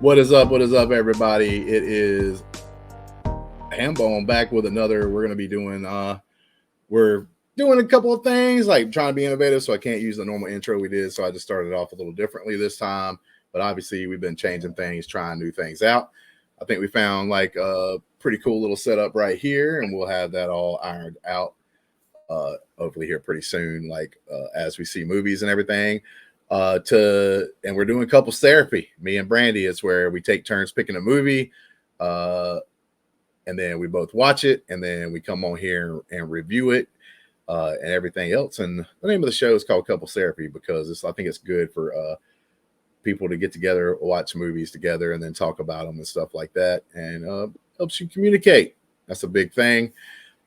What is up? What is up, everybody? It is Hambone back with another. We're gonna be doing. We're doing a couple of things, like trying to be innovative. So I can't use the normal intro we did. So I just started off a little differently this time. But obviously, we've been changing things, trying new things out. I think we found like a pretty cool little setup right here, and we'll have that all ironed out. Hopefully here pretty soon, like as we see movies and everything. And we're doing couples therapy. Me and Brandi. It's where we take turns picking a movie, and then we both watch it, and then we come on here and review it, and everything else. And the name of the show is called Couples Therapy because I think it's good for people to get together, watch movies together, and then talk about them and stuff like that, and helps you communicate. That's a big thing.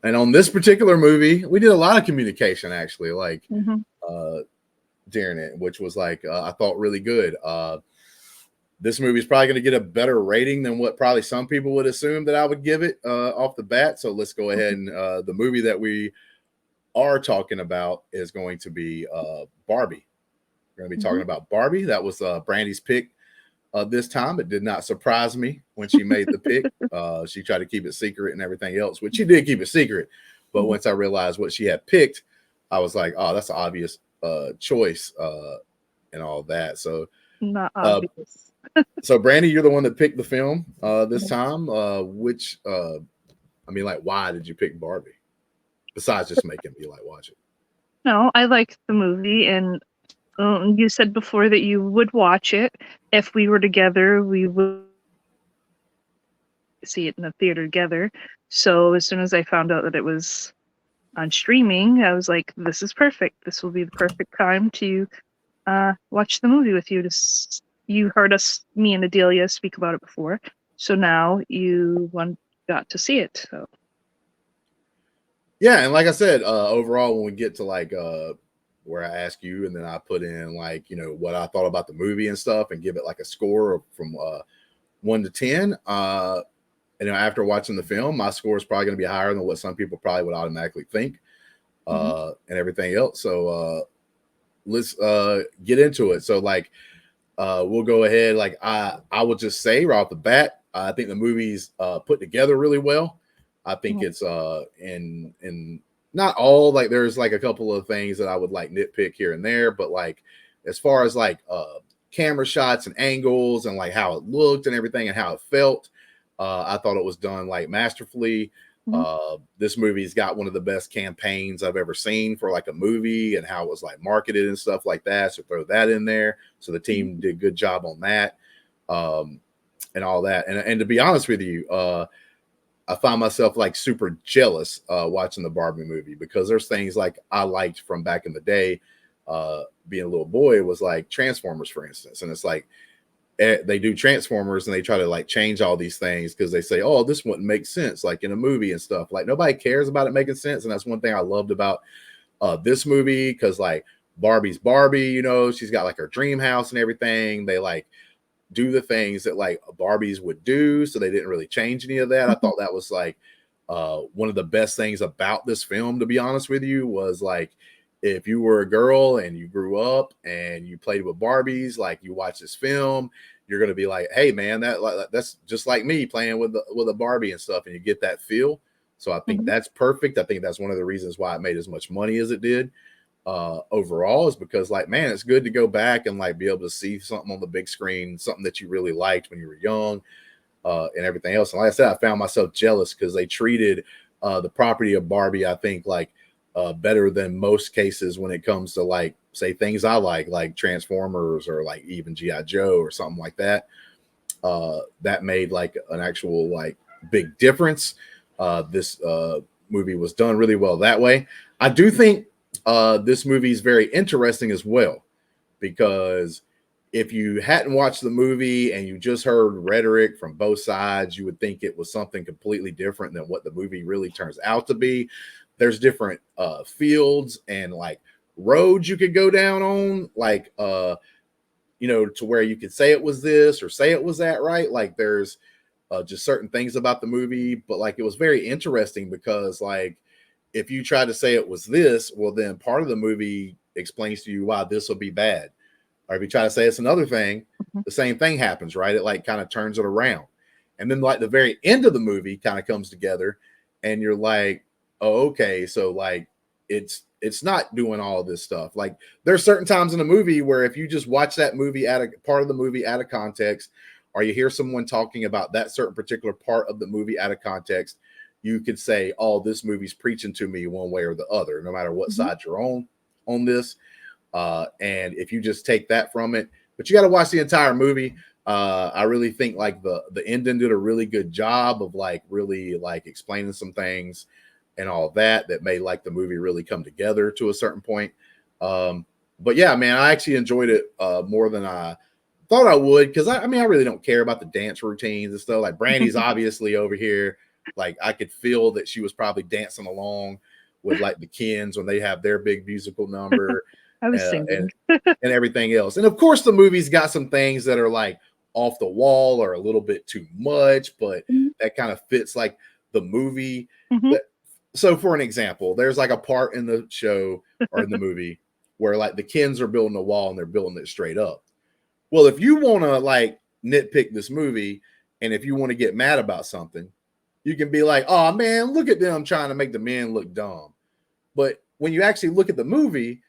And on this particular movie, we did a lot of communication actually, like during it, which was like I thought really good. This movie is probably going to get a better rating than what probably some people would assume that I would give it off the bat. So let's go ahead and the movie that we are talking about is going to be Barbie. We're going to be talking about Barbie. That was Brandi's pick this time. It did not surprise me when she made the pick. She tried to keep it secret and everything else, which she did keep it secret. But once I realized what she had picked, I was like, oh, that's an obvious choice and all that. So not obvious. So Brandi, you're the one that picked the film this time. Which I mean, like, why did you pick Barbie? Besides just making me like watch it. No, I liked the movie, and you said before that you would watch it if we were together. We would see it in the theater together. So as soon as I found out that it was on streaming, I was like, this is perfect. This will be the perfect time to watch the movie with you. You heard me and Adelia speak about it before, so now you got to see it. So yeah, and like I said, overall, when we get to like where I ask you, and then I put in like what I thought about the movie and stuff, and give it like a score from 1 to 10. And after watching the film, my score is probably going to be higher than what some people probably would automatically think, and everything else. So let's get into it. So like we'll go ahead. Like I will just say right off the bat, I think the movie's put together really well. I think it's in not all, like there's like a couple of things that I would like nitpick here and there, but like as far as like camera shots and angles and like how it looked and everything and how it felt, I thought it was done like masterfully. This movie's got one of the best campaigns I've ever seen for like a movie and how it was like marketed and stuff like that. So throw that in there. So the team did a good job on that, and all that. And to be honest with you, I find myself like super jealous watching the Barbie movie because there's things like I liked from back in the day, being a little boy, was like Transformers, for instance. And it's like they do Transformers and they try to like change all these things because they say, oh, this wouldn't make sense like in a movie and stuff. Like nobody cares about it making sense. And that's one thing I loved about this movie, because like Barbie's Barbie, she's got like her dream house and everything. They like do the things that like Barbies would do, so they didn't really change any of that. I thought that was like one of the best things about this film, to be honest with you, was like if you were a girl and you grew up and you played with Barbies, like you watch this film, you're going to be like, hey man, that's just like me playing with a Barbie and stuff, and you get that feel. So I think that's perfect. I think that's one of the reasons why it made as much money as it did overall, is because like, man, it's good to go back and like be able to see something on the big screen, something that you really liked when you were young, and everything else. And like I said, I found myself jealous because they treated the property of Barbie, I think, like better than most cases when it comes to like say things I like Transformers or like even G.I. Joe or something like that. That made like an actual like big difference. This movie was done really well that way. I do think this movie is very interesting as well, because if you hadn't watched the movie and you just heard rhetoric from both sides, you would think it was something completely different than what the movie really turns out to be. There's different fields and like roads you could go down on, like to where you could say it was this or say it was that, right? Like there's just certain things about the movie, but like it was very interesting because like if you try to say it was this, well, then part of the movie explains to you why this will be bad. Or if you try to say it's another thing, Mhm. the same thing happens, right? It like kind of turns it around. And then like the very end of the movie kind of comes together and you're like, oh, okay. So like it's not doing all of this stuff. Like there's certain times in a movie where if you just watch that movie at a part of the movie out of context, or you hear someone talking about that certain particular part of the movie out of context, you could say, oh, this movie's preaching to me one way or the other, no matter what Mhm. side you're on this. And if you just take that from it, but you got to watch the entire movie. I really think like the ending did a really good job of like really like explaining some things and all that made like the movie really come together to a certain point. But yeah, man, I actually enjoyed it more than I thought I would, because I mean I really don't care about the dance routines and stuff. Like Brandy's obviously over here, like I could feel that she was probably dancing along with like the Kens when they have their big musical number, I was uh, singing. and and everything else. And of course, the movie's got some things that are like off the wall or a little bit too much, but Mhm. that kind of fits like the movie. Mhm. That, so, for an example, there's like a part in the show or in the movie where like the Kens are building a wall and they're building it straight up. Well, if you want to like nitpick this movie and if you want to get mad about something, you can be like, oh man, look at them trying to make the men look dumb. But when you actually look at the movie,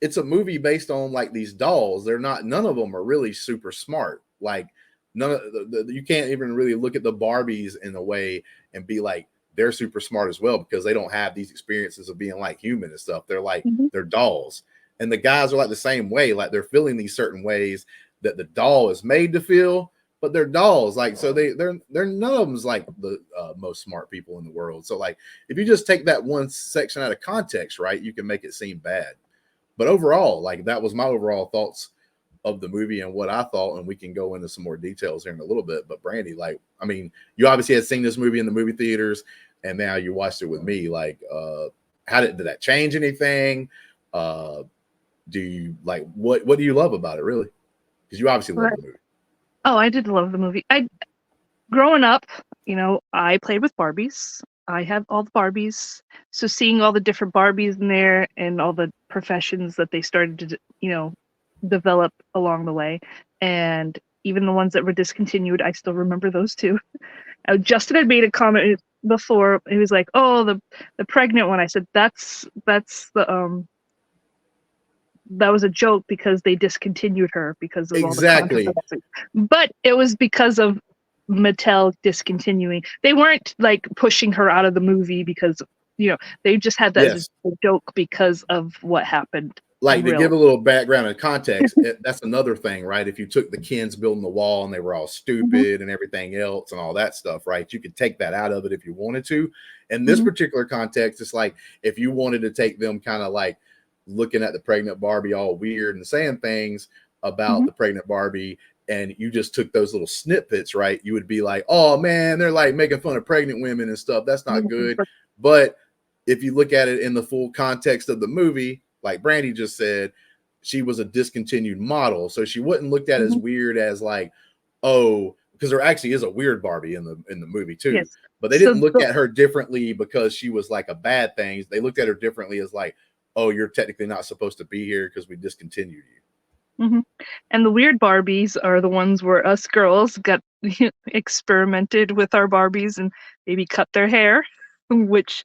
it's a movie based on like these dolls. They're not, none of them are really super smart. Like none of you can't even really look at the Barbies in a way and be like they're super smart as well, because they don't have these experiences of being like human and stuff. They're like Mhm. they're dolls, and the guys are like the same way. Like they're feeling these certain ways that the doll is made to feel, but they're dolls. Like so they're none of them's like the most smart people in the world. So like if you just take that one section out of context, right, you can make it seem bad. But overall, like that was my overall thoughts of the movie and what I thought, and we can go into some more details here in a little bit. But Brandy, like, I mean, you obviously had seen this movie in the movie theaters, and now you watched it with me. Like, how did that change anything? Uh, do you like what do you love about it, really? Because you obviously love Right. the movie. Oh, I did love the movie. I growing up, I played with Barbies. I had all the Barbies. So seeing all the different Barbies in there and all the professions that they started to, develop along the way, and even the ones that were discontinued, I still remember those too. Justin had made a comment before. He was like, "Oh, the pregnant one." I said, "That's the that was a joke because they discontinued her because of all the Exactly. controversy." But it was because of Mattel discontinuing. They weren't like pushing her out of the movie because they just had that as Yes. a joke because of what happened Like to real. give a little background and context, that's another thing, right? If you took the Kens building the wall and they were all Mhm, stupid and everything else and all that stuff, right? You could take that out of it if you wanted to. In this mhm, particular context, it's like if you wanted to take them kind of like looking at the pregnant Barbie all weird and saying things about mhm, the pregnant Barbie, and you just took those little snippets, right? You would be like, oh man, they're like making fun of pregnant women and stuff. That's not good. But if you look at it in the full context of the movie, like Brandy just said, she was a discontinued model, so she wasn't looked at as mhm. weird as like, oh, because there actually is a weird Barbie in the movie too. Yes. But they So didn't look at her differently because she was like a bad thing. They looked at her differently as like, oh, you're technically not supposed to be here because we discontinued you. mhm. And the weird Barbies are the ones where us girls got experimented with our Barbies and maybe cut their hair, which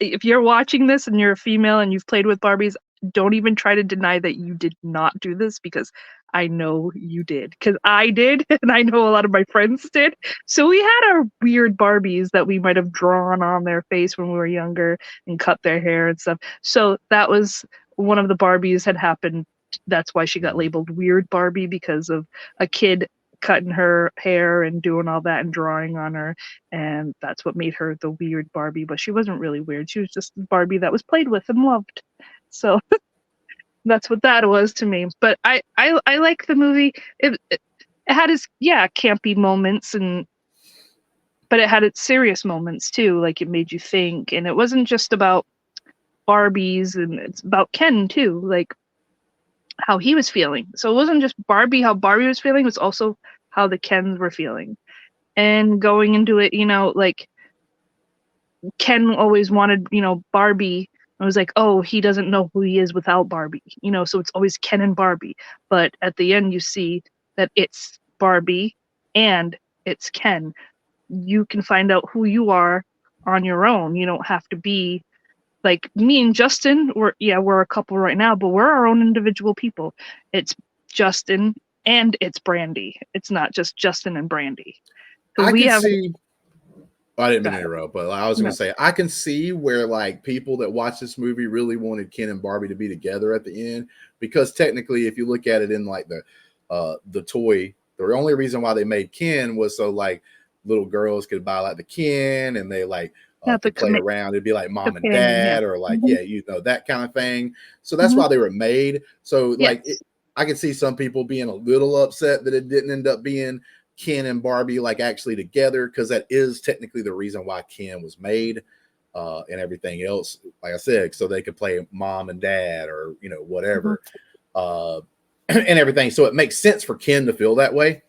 if you're watching this and you're a female and you've played with Barbies, don't even try to deny that you did not do this, because I know you did. Because I did, and I know a lot of my friends did. So we had our weird Barbies that we might have drawn on their face when we were younger and cut their hair and stuff. So that was one of the Barbies had happened. That's why she got labeled Weird Barbie, because of a kid cutting her hair and doing all that and drawing on her, and that's what made her the weird Barbie. But she wasn't really weird. She was just Barbie that was played with and loved. So that's what that was to me. But I like the movie. It had its campy moments, but it had its serious moments too. Like it made you think, and it wasn't just about Barbies, and it's about Ken too. Like how he was feeling. So it wasn't just Barbie, how Barbie was feeling. It was also how the Kens were feeling. And going into it, like Ken always wanted, Barbie I was like, oh, he doesn't know who he is without Barbie, so it's always Ken and Barbie. But at the end, you see that it's Barbie and it's Ken. You can find out who you are on your own. You don't have to be like me and Justin. We're a couple right now, but we're our own individual people. It's Justin and it's Brandi. It's not just Justin and Brandi. I We could have. see. I didn't Go mean to ahead. interrupt, but I was going No. to say I can see where like people that watch this movie really wanted Ken and Barbie to be together at the end, because technically, if you look at it in like the toy, the only reason why they made Ken was so like little girls could buy like the Ken and they like Yeah, the could play around. It'd be like mom and companion. Yeah. dad or like Mhm. that kind of thing. So that's Mhm. why they were made. So like Yes. I can see some people being a little upset that it didn't end up being Ken and Barbie like actually together, because that is technically the reason why Ken was made, and everything else, like I said, so they could play mom and dad or Mhm. whatever, and everything. So it makes sense for Ken to feel that way.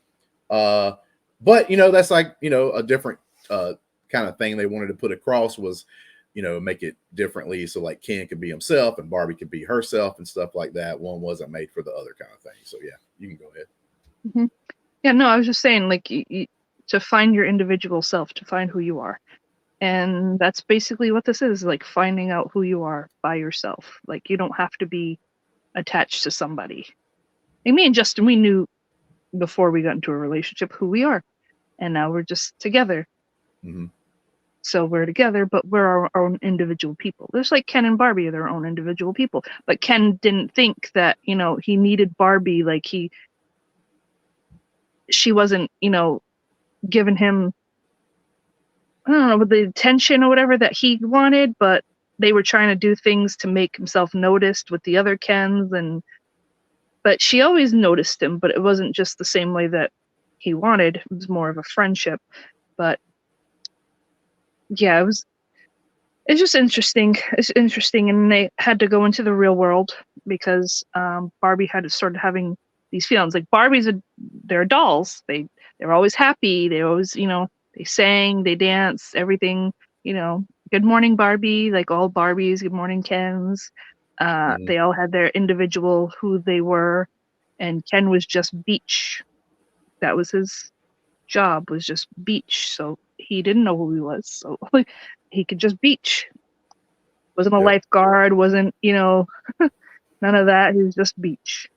Uh, but that's like a different kind of thing they wanted to put across was make it differently, so like Ken could be himself and Barbie could be herself and stuff like that. One wasn't made for the other kind of thing. So yeah, you can go ahead. Mhm. Yeah, no, I was just saying, like, to find your individual self, to find who you are. And that's basically what this is, like finding out who you are by yourself. Like, you don't have to be attached to somebody. Like me and Justin, we knew before we got into a relationship who we are. And now we're just together. Mm-hmm. So we're together, but we're our own individual people. There's like Ken and Barbie are their own individual people. But Ken didn't think that, he needed Barbie. Like she wasn't, giving him, I don't know, with the attention or whatever that he wanted, but they were trying to do things to make himself noticed with the other Kens, but she always noticed him, but it wasn't just the same way that he wanted. It was more of a friendship. But yeah, it's just interesting. It's interesting, and they had to go into the real world because Barbie had started having these feelings. Like they're dolls. They're always happy. They always, they sang, they dance, everything. Good morning Barbie, like all Barbies. Good morning Kens. Mm-hmm. They all had their individual who they were, and Ken was just beach. That was his job, was just beach. So he didn't know who he was. So he could just beach. Wasn't a Yep. lifeguard, wasn't, none of that. He was just beach.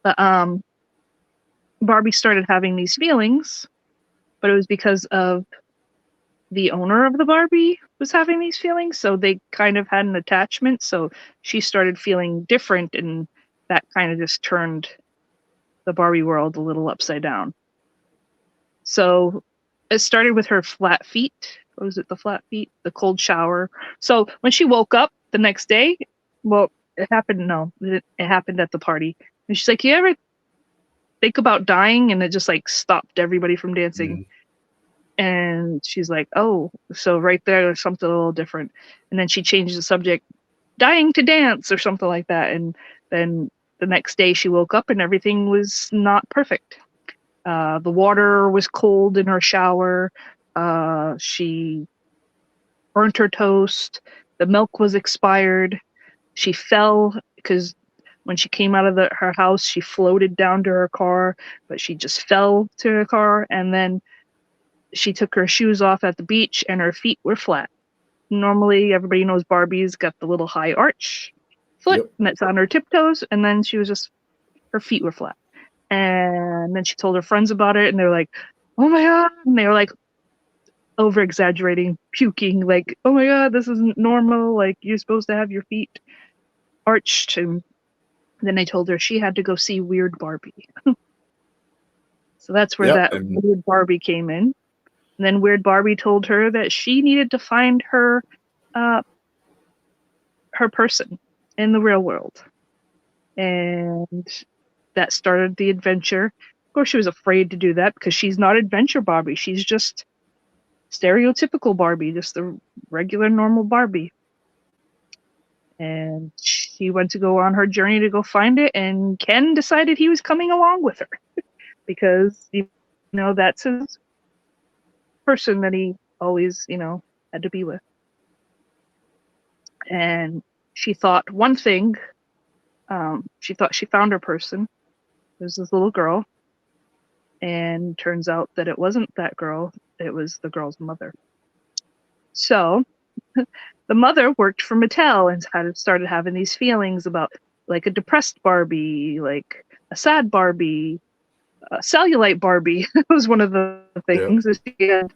But Barbie started having these feelings, but it was because of the owner of the Barbie was having these feelings. So they kind of had an attachment. So she started feeling different, and that kind of just turned the Barbie world a little upside down. So it started with her flat feet. What was it? The flat feet, the cold shower. So when she woke up the next day, well, it happened. No, it happened at the party. And she's like, "You ever think about dying?" And it just like stopped everybody from dancing. Mm-hmm. And she's like, "Oh, so right there's something a little different." And then she changed the subject, dying to dance or something like that. And then the next day she woke up and everything was not perfect. The water was cold in her shower. She burnt her toast. The milk was expired. She fell because when she came out of her house, she floated down to her car, but she just fell to her car. And then she took her shoes off at the beach and her feet were flat. Normally, everybody knows Barbie's got the little high arch foot Yep. and it's on her tiptoes. And then her feet were flat. And then she told her friends about it, and they're like, "Oh my God." And they were like over exaggerating, puking, like, "Oh my God, this isn't normal. Like, you're supposed to have your feet arched." And then they told her she had to go see Weird Barbie. So that's where Yep. that And Weird Barbie came in. And then Weird Barbie told her that she needed to find uh, her person in the real world. And that started the adventure. Of course, she was afraid to do that because she's not Adventure Barbie. She's just stereotypical Barbie, just the regular, normal Barbie. And she went to go on her journey to go find it, and Ken decided he was coming along with her because, that's his person that he always, had to be with. and she thought one thing. She thought she found her person. It was this little girl, and turns out that it wasn't that girl. It was the girl's mother. So the mother worked for Mattel and started having these feelings about like a depressed Barbie, like a sad Barbie, a cellulite Barbie was one of the things that she had.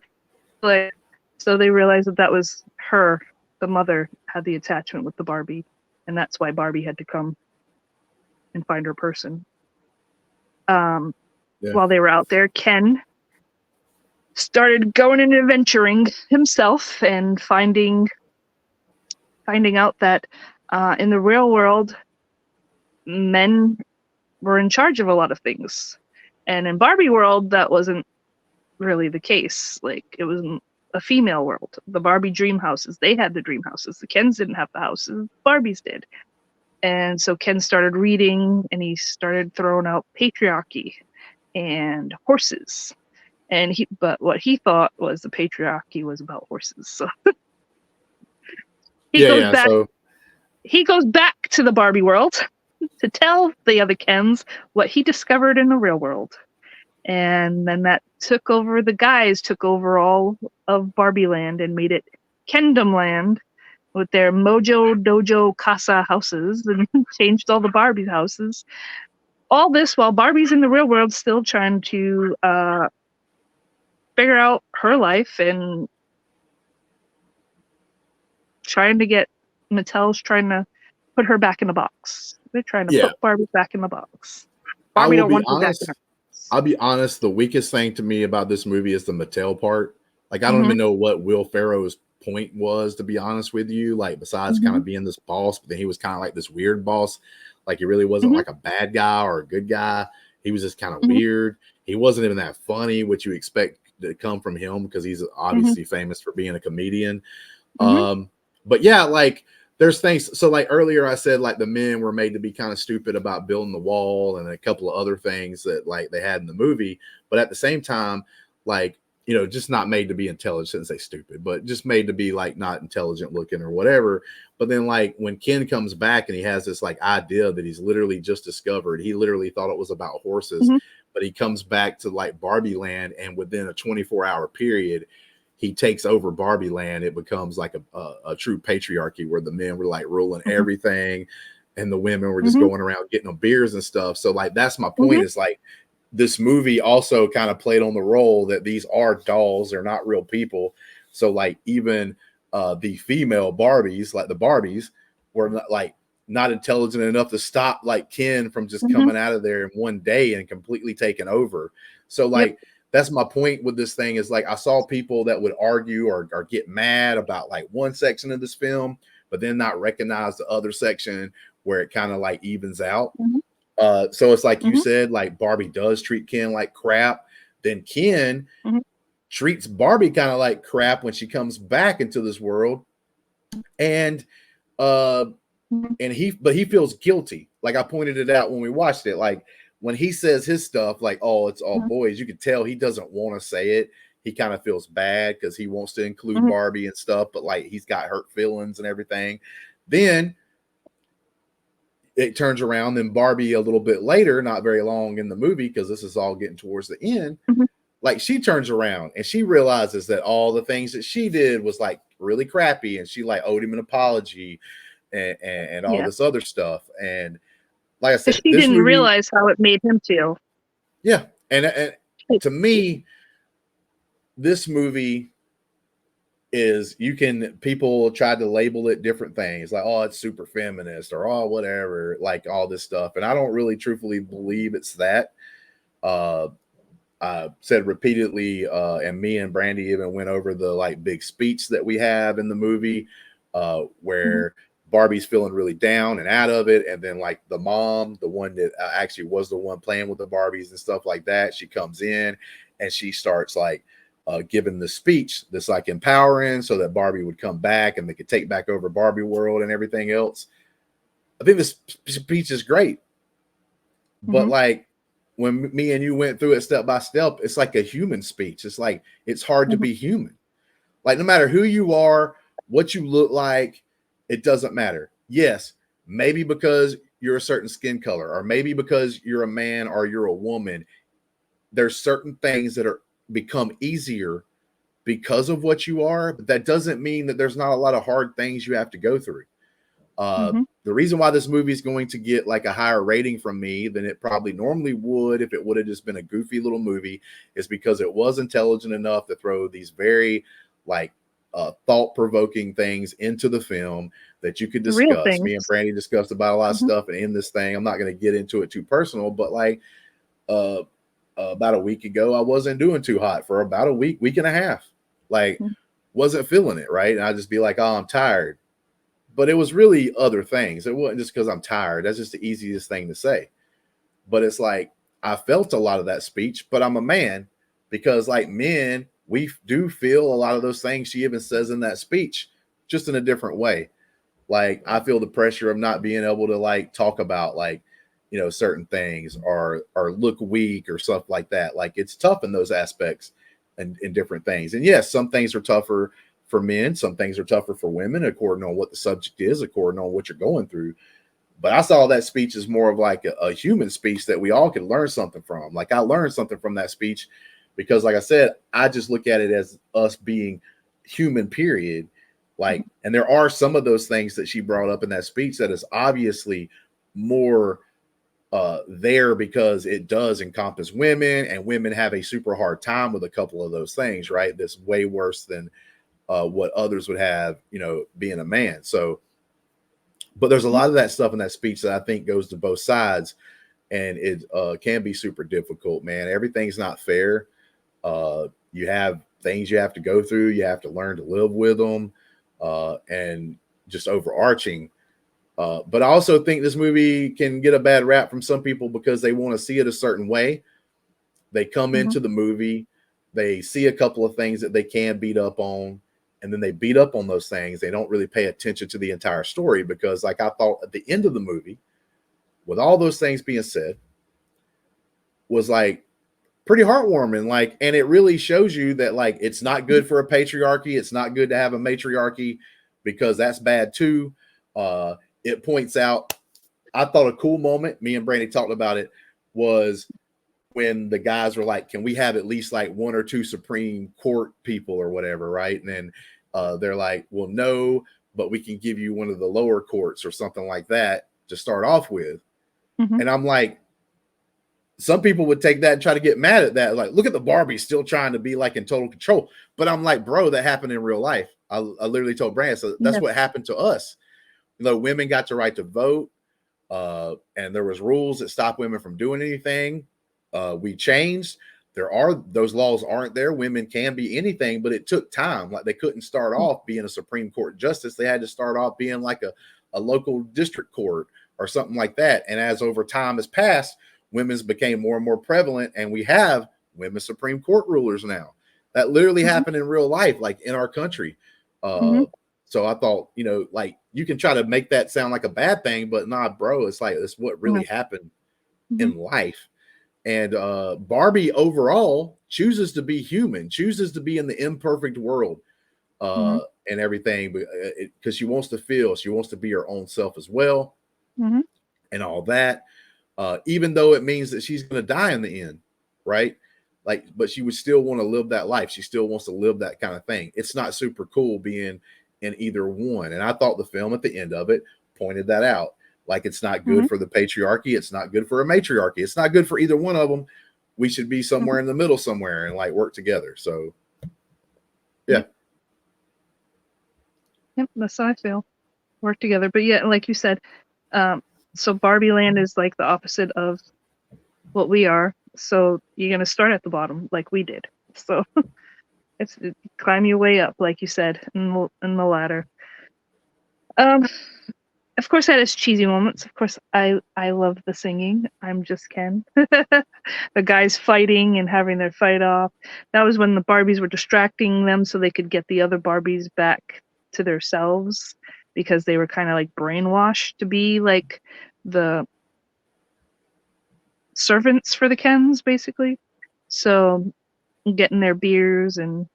Like, so they realized that was her. The mother had the attachment with the Barbie, and that's why Barbie had to come and find her person. While they were out there, Ken started going and adventuring himself and finding out that in the real world, men were in charge of a lot of things. And in Barbie world, that wasn't really the case. Like, it wasn't a female world. The Barbie dream houses, they had the dream houses. The Kens didn't have the houses, Barbies did. And so Ken started reading, and he started throwing out patriarchy and horses. But what he thought was the patriarchy was about horses. So he goes back to the Barbie world to tell the other Kens what he discovered in the real world. And then that took over all of Barbie land and made it Kendom land with their Mojo Dojo Casa Houses, and changed all the Barbie houses. All this while Barbie's in the real world still trying to figure out her life and Mattel's trying to put her back in the box. They're trying to put Barbie back in the box. Barbie don't want to be back in her box. I'll be honest, the weakest thing to me about this movie is the Mattel part. Like, I don't even know what Will Ferrell's point was, to be honest with you. Like, besides kind of being this boss, but then he was kind of like this weird boss. Like, he really wasn't like a bad guy or a good guy. He was just kind of weird. He wasn't even that funny, which you expect to come from him because he's obviously famous for being a comedian. But yeah, like, there's things. So like earlier I said, like, the men were made to be kind of stupid about building the wall and a couple of other things that like they had in the movie. But at the same time, like, you know, just not made to be intelligent. I shouldn't say stupid, but just made to be like not intelligent looking or whatever. But then like when Ken comes back and he has this like idea that he's literally just discovered, he literally thought it was about horses, but he comes back to like Barbie land, and within a 24-hour period, he takes over Barbie land. It becomes like a true patriarchy where the men were like ruling everything, and the women were just going around getting them beers and stuff. So like, that's my point. Is like, this movie also kind of played on the role that these are dolls, they're not real people. So like, even the female Barbies, like the Barbies, were not intelligent enough to stop like Ken from just coming out of there in one day and completely taking over. So like, that's my point with this thing. Is like, I saw people that would argue or get mad about like one section of this film, but then not recognize the other section where it kind of like evens out. So it's like you said, like, Barbie does treat Ken like crap. Then Ken treats Barbie kind of like crap when she comes back into this world. And he feels guilty. Like, I pointed it out when we watched it. Like, when he says his stuff, like, oh, it's all boys, you can tell he doesn't want to say it. He kind of feels bad because he wants to include Barbie and stuff, but like, he's got hurt feelings and everything. Then it turns around, then Barbie a little bit later, not very long in the movie, because this is all getting towards the end, like, she turns around and she realizes that all the things that she did was like really crappy, and she like owed him an apology and all this other stuff. And like I said, she didn't realize how it made him feel. Yeah. And to me, this movie is, people tried to label it different things, like, oh, it's super feminist, or oh, whatever, like all this stuff. And I don't really truthfully believe it's that. I said repeatedly, and me and Brandi even went over the like big speech that we have in the movie, where Barbie's feeling really down and out of it. And then like the mom, the one that actually was the one playing with the Barbies and stuff like that, she comes in and she starts like giving the speech that's like empowering, so that Barbie would come back and they could take back over Barbie world and everything else. I think this speech is great. But like, when me and you went through it step by step, it's like a human speech. It's like, it's hard to be human. Like, no matter who you are, what you look like, It doesn't matter. Yes, maybe because you're a certain skin color, or maybe because you're a man or you're a woman, there's certain things that are become easier because of what you are, but that doesn't mean that there's not a lot of hard things you have to go through. The reason why this movie is going to get like a higher rating from me than it probably normally would if it would have just been a goofy little movie is because it was intelligent enough to throw these very like thought-provoking things into the film that you could Real discuss. Me and things. Brandi discussed about a lot of stuff, and in this thing, I'm not going to get into it too personal, but like about a week ago, I wasn't doing too hot for about a week and a half. Like, wasn't feeling it, right? And I'd just be like, oh, I'm tired. But it was really other things. It wasn't just because I'm tired. That's just the easiest thing to say. But it's like, I felt a lot of that speech, but I'm a man because like men, we do feel a lot of those things she even says in that speech, just in a different way. Like, I feel the pressure of not being able to like talk about like, you know, certain things or look weak or stuff like that. Like, it's tough in those aspects and in different things. And yes, some things are tougher for men, some things are tougher for women, according on what the subject is, according on what you're going through. But I saw that speech as more of like a human speech that we all could learn something from. Like, I learned something from that speech because, like I said, I just look at it as us being human, period. Like, and there are some of those things that she brought up in that speech that is obviously more there because it does encompass women, and women have a super hard time with a couple of those things, right? That's way worse than what others would have, you know, being a man. So, but there's a lot of that stuff in that speech that I think goes to both sides, and it can be super difficult, man. Everything's not fair. You have things you have to go through. You have to learn to live with them, and just overarching. But I also think this movie can get a bad rap from some people because they want to see it a certain way. They come into the movie, they see a couple of things that they can beat up on, and then they beat up on those things. They don't really pay attention to the entire story because, like, I thought at the end of the movie, with all those things being said, was like pretty heartwarming. Like, and it really shows you that like it's not good for a patriarchy. It's not good to have a matriarchy because that's bad too. It points out, I thought a cool moment, me and Brandi talked about it, was when the guys were like, can we have at least like one or two Supreme Court people or whatever, right? And then they're like, well, no, but we can give you one of the lower courts or something like that to start off with. And I'm like, some people would take that and try to get mad at that. Like, look at the Barbie still trying to be like in total control. But I'm like, bro, that happened in real life. I literally told Brand, so that's what happened to us. You know, women got the right to vote, and there was rules that stopped women from doing anything. We changed. There are those laws aren't there. Women can be anything, but it took time. Like, they couldn't start off being a Supreme Court justice. They had to start off being like a local district court or something like that. And as over time has passed, women's became more and more prevalent, and we have women Supreme Court rulers now. That literally happened in real life, like in our country. So I thought, you know, like, you can try to make that sound like a bad thing, but nah, bro, it's like, it's what really happened in life. And Barbie overall chooses to be human, chooses to be in the imperfect world and everything, because she wants to feel, she wants to be her own self as well, and all that. Even though it means that she's going to die in the end, right? Like, but she would still want to live that life. She still wants to live that kind of thing. It's not super cool being in either one. And I thought the film at the end of it pointed that out. Like, it's not good for the patriarchy. It's not good for a matriarchy. It's not good for either one of them. We should be somewhere in the middle somewhere and like work together. So, yeah. Yep, that's how I feel. Work together. But yeah, like you said, so Barbie Land is like the opposite of what we are. So you're going to start at the bottom like we did. So it's climb your way up, like you said, in the ladder. Of course, that is cheesy moments. Of course, I love the singing. I'm just Ken. The guys fighting and having their fight off. That was when the Barbies were distracting them so they could get the other Barbies back to themselves, because they were kind of like brainwashed to be like the servants for the Kens, basically. So getting their beers, and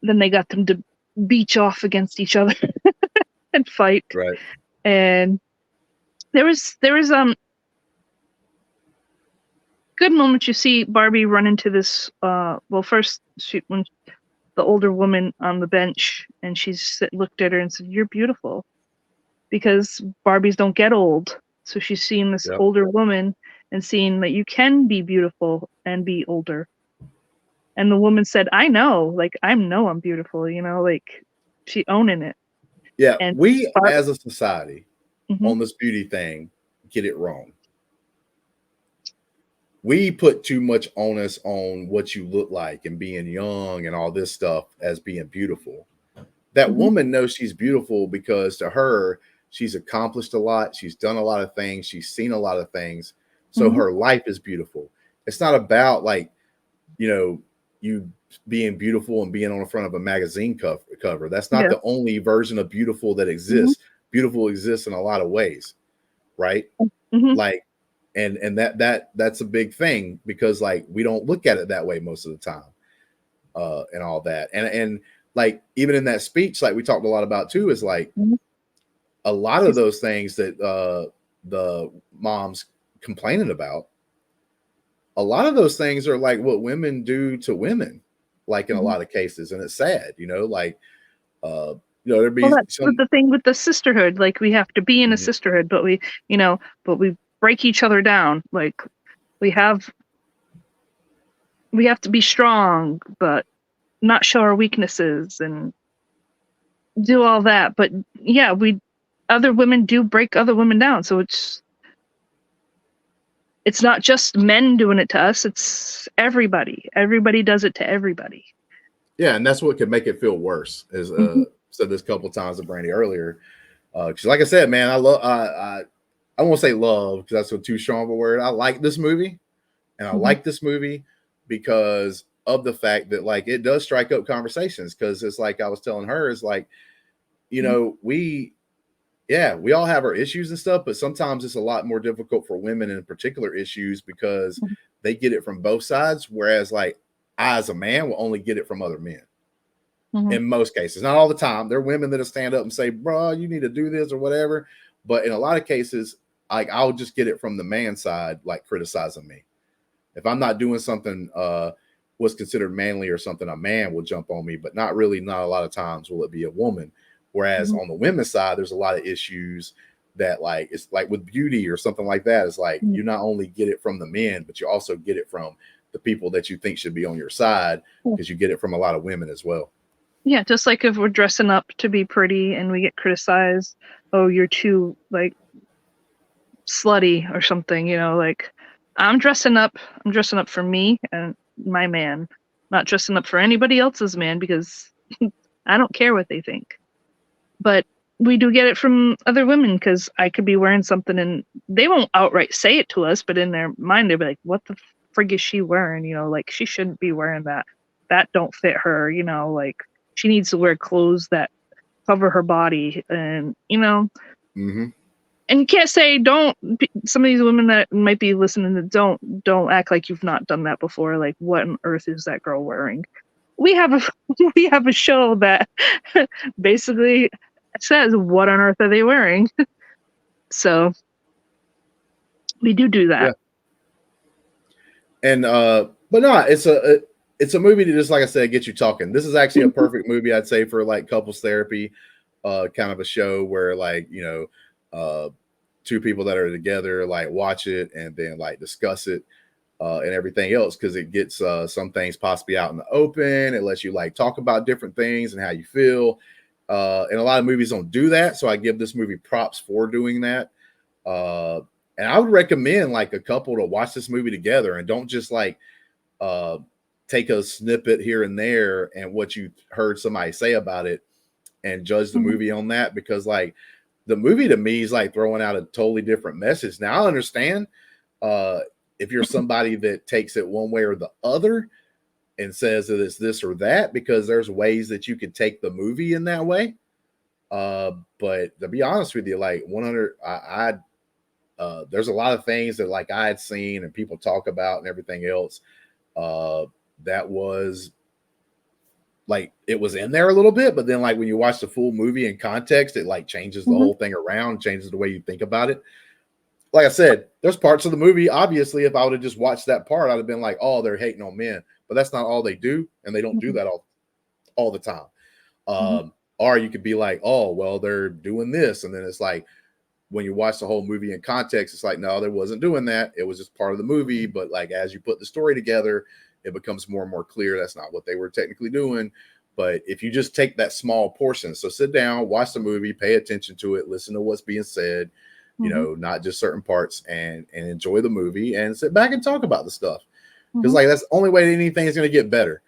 then they got them to beach off against each other. and fight. Right. And there was good moments. You see Barbie run into this well, first when the older woman on the bench, and looked at her and said, "You're beautiful," because Barbies don't get old. So she's seeing this Yep. older woman and seeing that you can be beautiful and be older. And the woman said, "I know, like I know I'm beautiful," like she owning it. Yeah, And we as a society Mhm. on this beauty thing get it wrong. We put too much onus on what you look like and being young and all this stuff as being beautiful. That Mhm. woman knows she's beautiful because to her, she's accomplished a lot. She's done a lot of things. She's seen a lot of things. So Mhm. her life is beautiful. It's not about like, you being beautiful and being on the front of a magazine cover. That's not Yeah. the only version of beautiful that Mhm. exists. Beautiful exists in a lot of ways, right? Mhm. Like, and that's a big thing because like we don't look at it that way most of the time, and all that. And like even in that speech, like we talked a lot about too, is like Mhm. a lot of those things that the moms complaining about, a lot of those things are like what women do to women, like in a Mhm. lot of cases, and it's sad, like uh, there'd Well, be that's some. the thing with the sisterhood. Like we have to be in a Mhm. sisterhood, but we break each other down. Like we have we have to be strong, but not show our weaknesses and do all that. But yeah, we other women do break other women down. So it's not just men doing it to us, it's everybody. Everybody does it to everybody. Yeah, and that's what could make it feel worse. Is Mhm. said this a couple of times to Brandi earlier. Because like I said, man, I love. I won't say love because that's a too strong of a word. I like this movie, and I Mhm. like this movie because of the fact that like it does strike up conversations. Because it's like I was telling her, is like Mhm. we all have our issues and stuff, but sometimes it's a lot more difficult for women in particular issues because Mhm. they get it from both sides. Whereas like I, as a man, will only get it from other men Mhm. in most cases, not all the time. There are women that'll stand up and say, bro, you need to do this or whatever. But in a lot of cases, like I'll just get it from the man side, like criticizing me. If I'm not doing something what's considered manly or something, a man will jump on me, but not a lot of times will it be a woman. Whereas Mhm. on the women's side, there's a lot of issues that like it's like with beauty or something like that. It's like Mhm. you not only get it from the men, but you also get it from the people that you think should be on your side because you get it from a lot of women as well. Yeah, just like if we're dressing up to be pretty and we get criticized, oh, you're too like slutty or something, like I'm dressing up for me and my man, not dressing up for anybody else's man because I don't care what they think. But we do get it from other women because I could be wearing something and they won't outright say it to us, but in their mind they'll be like, "What the frig is she wearing?" Like she shouldn't be wearing that. That don't fit her. Like she needs to wear clothes that cover her body, and Mm-hmm. and you can't say don't. Some of these women that might be listening to don't act like you've not done that before. Like what on earth is that girl wearing? We have a we have a show that basically says what on earth are they wearing. So we do Yeah. that. And but no, it's a movie that just like I said gets you talking. This is actually a perfect movie I'd say for like couples therapy, kind of a show where like two people that are together like watch it and then like discuss it, and everything else because it gets some things possibly out in the open. It lets you like talk about different things and how you feel. And a lot of movies don't do that, so I give this movie props for doing that. Uh, and I would recommend like a couple to watch this movie together and don't just like uh, take a snippet here and there and what you heard somebody say about it and judge the Mhm. movie on that because like the movie to me is like throwing out a totally different message. Now I understand uh, if you're somebody that takes it one way or the other and says that it's this or that because there's ways that you could take the movie in that way. But to be honest with you, like 100, there's a lot of things that like I had seen and people talk about and everything else. Uh, that was like it was in there a little bit, but then like when you watch the full movie in context, it like changes the whole thing around, changes the way you think about it. Like I said, there's parts of the movie, obviously, if I would have just watched that part, I'd have been like, oh, they're hating on men. But that's not all they do, and they don't do that all the time. Or you could be like, oh, well, they're doing this. And then it's like, when you watch the whole movie in context, it's like, no, they wasn't doing that. It was just part of the movie. But like, as you put the story together, it becomes more and more clear that's not what they were technically doing. But if you just take that small portion, so sit down, watch the movie, pay attention to it, listen to what's being said, you know, not just certain parts, and enjoy the movie and sit back and talk about the stuff. Because like, that's the only way anything is going to get better.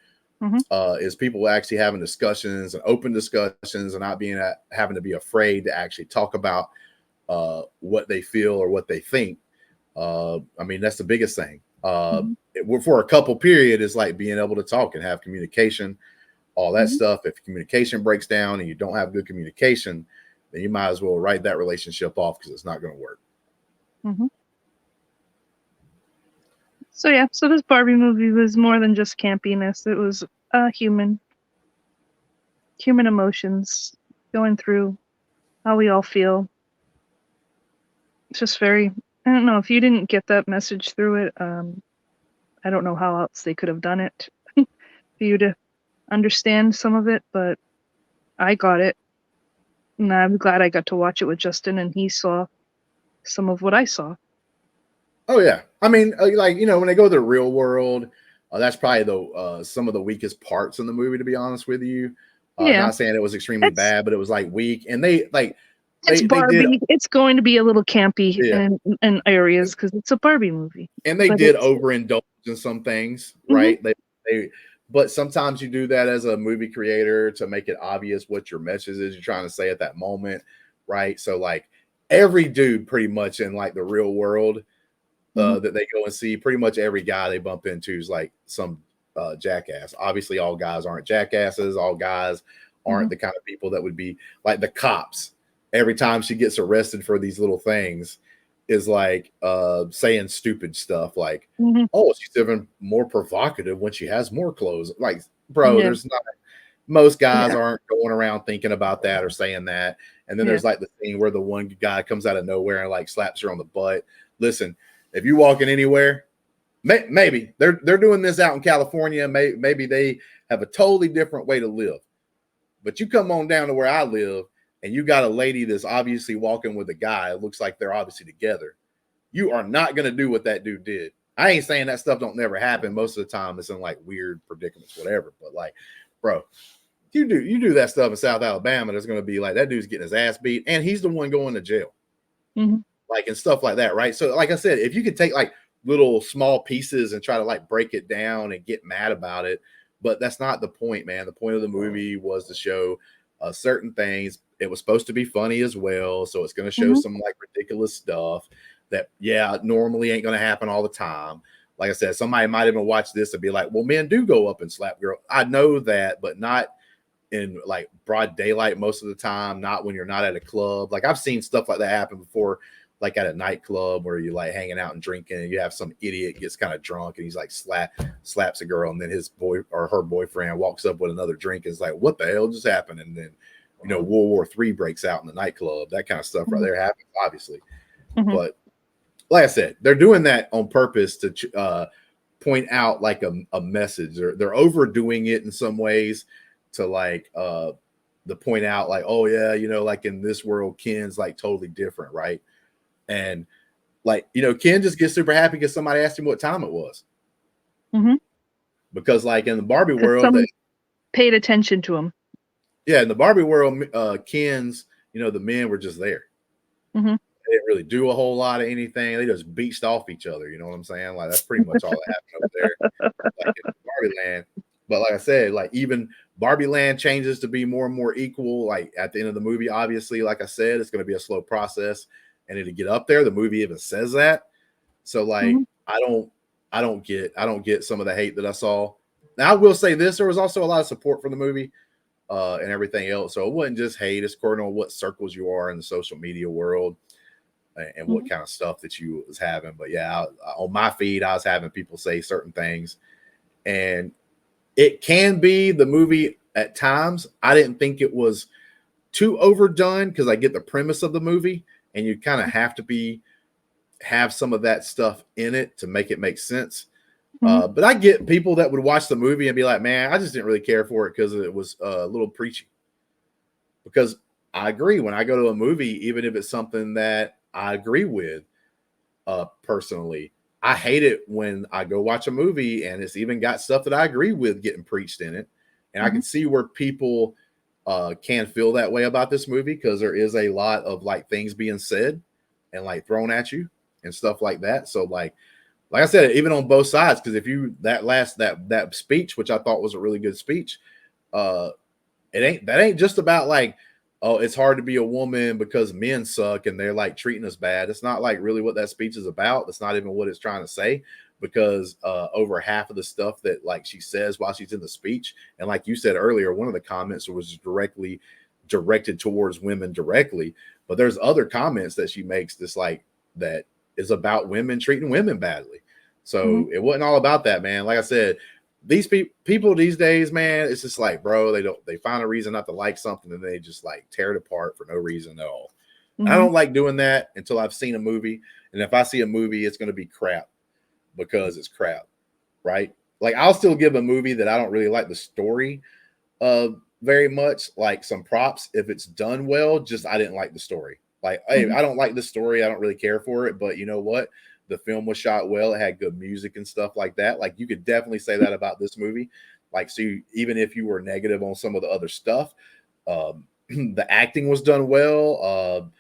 Is people actually having discussions and open discussions and not being having to be afraid to actually talk about what they feel or what they think. I mean, that's the biggest thing. For a couple period is like being able to talk and have communication, all that stuff. If communication breaks down and you don't have good communication, then you might as well write that relationship off, because it's not going to work. So yeah, so this Barbie movie was more than just campiness. It was human emotions going through how we all feel. It's just very, I don't know, if you didn't get that message through it, I don't know how else they could have done it for you to understand some of it, but I got it. And I'm glad I got to watch it with Justin, and he saw some of what I saw. Oh yeah, I mean, like, you know, when they go to the real world, that's probably the some of the weakest parts in the movie, to be honest with you. Not saying it was extremely bad, but it was like weak, and they like it's Barbie. It's going to be a little campy in areas because it's a Barbie movie, and they did overindulge in some things, right? But sometimes you do that as a movie creator to make it obvious what your message is you're trying to say at that moment, right? So like every dude pretty much in like the real world that they go and see, pretty much every guy they bump into is like some jackass. Obviously, all guys aren't jackasses. All guys aren't the kind of people that would be like the cops. Every time she gets arrested for these little things is like saying stupid stuff like, oh, she's even more provocative when she has more clothes. Like, bro, there's not, most guys aren't going around thinking about that or saying that. And then there's like the thing where the one guy comes out of nowhere and like slaps her on the butt. Listen, if you walking anywhere, maybe they're doing this out in California. Maybe they have a totally different way to live. But you come on down to where I live, and you got a lady that's obviously walking with a guy. It looks like they're obviously together. You are not going to do what that dude did. I ain't saying that stuff don't never happen. Most of the time, it's in like weird predicaments, whatever. But like, bro, you do that stuff in South Alabama, there's going to be like that dude's getting his ass beat, and he's the one going to jail. Like, and stuff like that, right? So like I said, if you could take like little small pieces and try to like break it down and get mad about it, but that's not the point, man. The point of the movie was to show certain things. It was supposed to be funny as well, so it's going to show some like ridiculous stuff that normally ain't going to happen all the time. Like I said, somebody might even watch this and be like, well, men do go up and slap girl. I know that, but not in like broad daylight most of the time, not when you're not at a club. Like, I've seen stuff like that happen before, like at a nightclub where you're like hanging out and drinking, and you have some idiot gets kind of drunk and he's like slaps a girl, and then his boy or her boyfriend walks up with another drink and is like, what the hell just happened? And then, you know, World War III breaks out in the nightclub. That kind of stuff right there happens, obviously. But like I said, they're doing that on purpose to point out like a message. They're overdoing it in some ways to like to point out like, oh yeah, you know, like in this world, Ken's like totally different, right? And like, you know, Ken just gets super happy because somebody asked him what time it was. Because like in the Barbie world, they paid attention to him. Yeah, in the Barbie world, Ken's, you know, the men were just there. They didn't really do a whole lot of anything. They just beached off each other. You know what I'm saying? Like, that's pretty much all that happened over there. Like in Barbie land. But like I said, like even Barbie land changes to be more and more equal. Like at the end of the movie, obviously, like I said, it's going to be a slow process, and it'll get up there. The movie even says that. So like, I don't get some of the hate that I saw. Now I will say this: there was also a lot of support for the movie and everything else. So it wasn't just hate. It's according on what circles you are in the social media world and what kind of stuff that you was having. But yeah, on my feed, I was having people say certain things, and it can be the movie at times. I didn't think it was too overdone because I get the premise of the movie, and you kind of have to have some of that stuff in it to make it make sense. But I get people that would watch the movie and be like, man, I just didn't really care for it because it was a little preachy. Because I agree, when I go to a movie, even if it's something that I agree with personally, I hate it when I go watch a movie and it's even got stuff that I agree with getting preached in it. And I can see where people can feel that way about this movie, because there is a lot of like things being said and like thrown at you and stuff like that. So like I said, even on both sides, because if you that speech, which I thought was a really good speech, that ain't just about like, oh, it's hard to be a woman because men suck and they're like treating us bad. It's not like really what that speech is about. That's not even what it's trying to say, because over half of the stuff that like she says while she's in the speech, and like you said earlier, one of the comments was directly directed towards women directly, but there's other comments that she makes that's like that is about women treating women badly. So it wasn't all about that, man. Like I said, these people these days, man, it's just like, bro, they find a reason not to like something and they just like tear it apart for no reason at all. I don't like doing that until I've seen a movie. And if I see a movie, it's going to be crap because it's crap, right? Like I'll still give a movie that I don't really like the story very much, like some props if it's done well. Just I didn't like the story. Like, hey, I don't like the story. I don't really care for it. But you know what? The film was shot well. It had good music and stuff like that. Like you could definitely say that about this movie. Like, so even if you were negative on some of the other stuff, the acting was done well.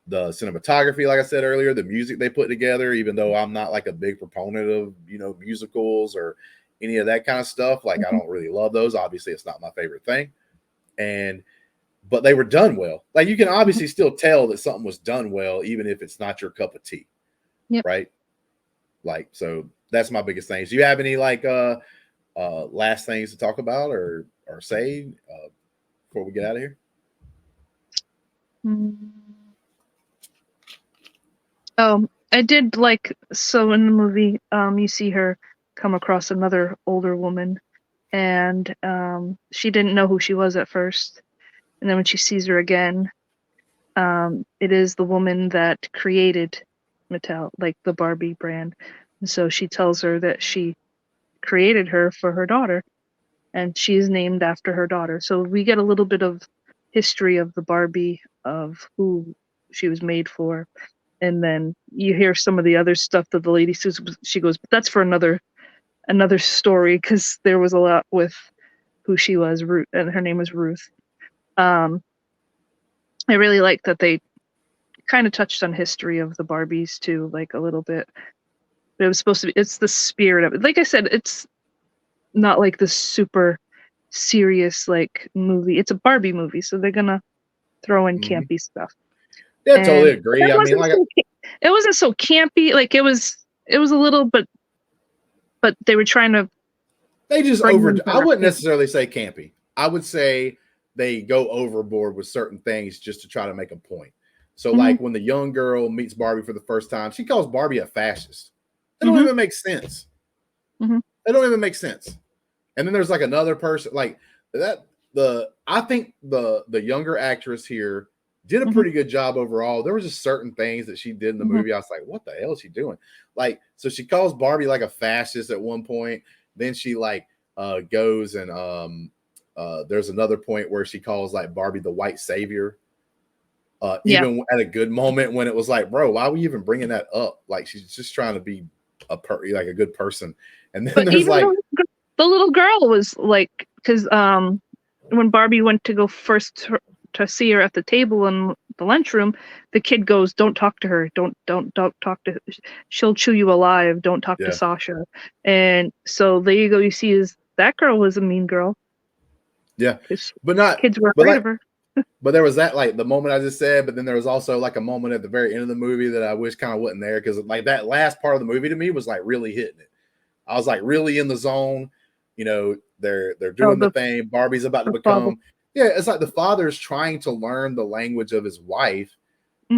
The cinematography, like I said earlier, the music they put together, even though I'm not like a big proponent of, musicals or any of that kind of stuff. Like I don't really love those. Obviously, it's not my favorite thing. But they were done well. Like you can obviously still tell that something was done well, even if it's not your cup of tea. Yep. Right. Like, so that's my biggest thing. Do you have any like last things to talk about or say before we get out of here? I did like, so in the movie, you see her come across another older woman, and she didn't know who she was at first. And then when she sees her again, it is the woman that created Mattel, like the Barbie brand. And so she tells her that she created her for her daughter, and she is named after her daughter. So we get a little bit of history of the Barbie, of who she was made for. And then you hear some of the other stuff that the lady says. She goes, but that's for another story, because there was a lot with who she was, Ruth, and her name was Ruth. I really like that they kind of touched on history of the Barbies too, like a little bit. But it was supposed to be, it's the spirit of it. Like I said, it's not like the super serious like movie. It's a Barbie movie, so they're gonna throw in campy stuff. Yeah, totally agree. I mean, like it wasn't so campy. Like it was a little, but they were trying to. They just I wouldn't necessarily say campy. I would say they go overboard with certain things just to try to make a point. So like when the young girl meets Barbie for the first time, she calls Barbie a fascist. It don't even make sense. It don't even make sense. And then there's like another person like that. I think the younger actress here did a pretty good job overall. There was just certain things that she did in the movie. I was like, what the hell is she doing? Like, so she calls Barbie like a fascist at one point. Then she like goes and there's another point where she calls like Barbie the white savior. Even at a good moment when it was like, bro, why were you even bringing that up? Like, she's just trying to be like a good person. And then there's like the little girl was like, because when Barbie went to go first to see her at the table in the lunchroom, the kid goes, "Don't talk to her. Don't talk to her. She'll chew you alive. Don't talk to Sasha." And so there you go. You see, that girl was a mean girl. Yeah, but not kids were afraid of her. But there was that like the moment I just said, but then there was also like a moment at the very end of the movie that I wish kind of wasn't there, because like that last part of the movie to me was like really hitting it. I was like really in the zone. They're doing the thing. Barbie's about to become. Yeah, it's like the father's trying to learn the language of his wife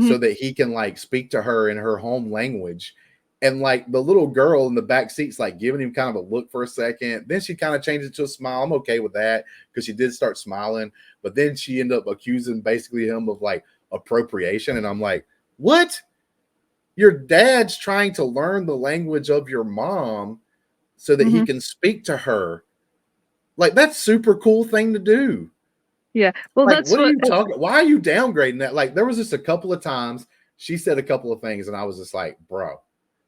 so that he can like speak to her in her home language. And like the little girl in the back seat's like giving him kind of a look for a second. Then she kind of changed it to a smile. I'm okay with that because she did start smiling. But then she ended up accusing basically him of like appropriation. And I'm like, what? Your dad's trying to learn the language of your mom so that he can speak to her. Like, that's super cool thing to do. Yeah. Well, Like, that's what are what. you talking? Why are you downgrading that? Like, there was just a couple of times she said a couple of things, and I was just like, bro,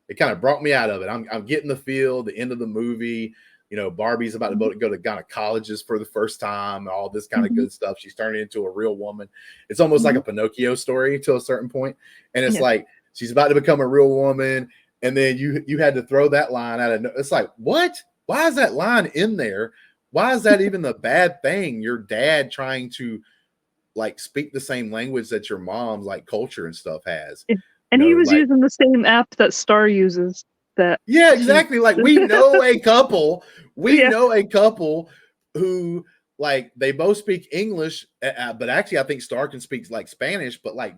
it kind of brought me out of it. I'm getting the feel, the end of the movie. You know, Barbie's about to go to gynecologist for the first time, all this kind of good stuff. She's turning into a real woman. It's almost like a Pinocchio story to a certain point. And it's like she's about to become a real woman. And then you had to throw that line out of it's like, what? Why is that line in there? Why is that even the bad thing? Your dad trying to like speak the same language that your mom's like culture and stuff has. And he was Like, using the same app that Star uses. That yeah, exactly. Like we know a couple, know a couple who like they both speak English, but actually I think Star can speak like Spanish, but like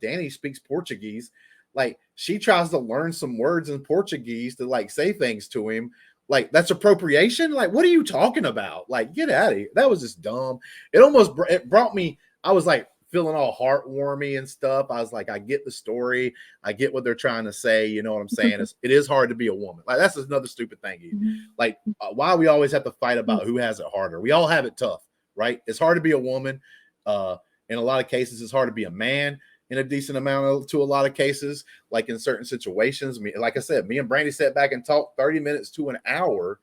Danny speaks Portuguese. Like she tries to learn some words in Portuguese to like say things to him. Like that's appropriation. Like what are you talking about? Like get out of here. That was just dumb. It brought me. I was like feeling all heartwarmy and stuff. I was like, I get the story. I get what they're trying to say. You know what I'm saying? It is hard to be a woman. Like that's another stupid thing. Like why we always have to fight about who has it harder. We all have it tough, right? It's hard to be a woman. In a lot of cases, it's hard to be a man in a decent amount to a lot of cases. Like in certain situations, like I said, me and Brandi sat back and talked 30 minutes to an hour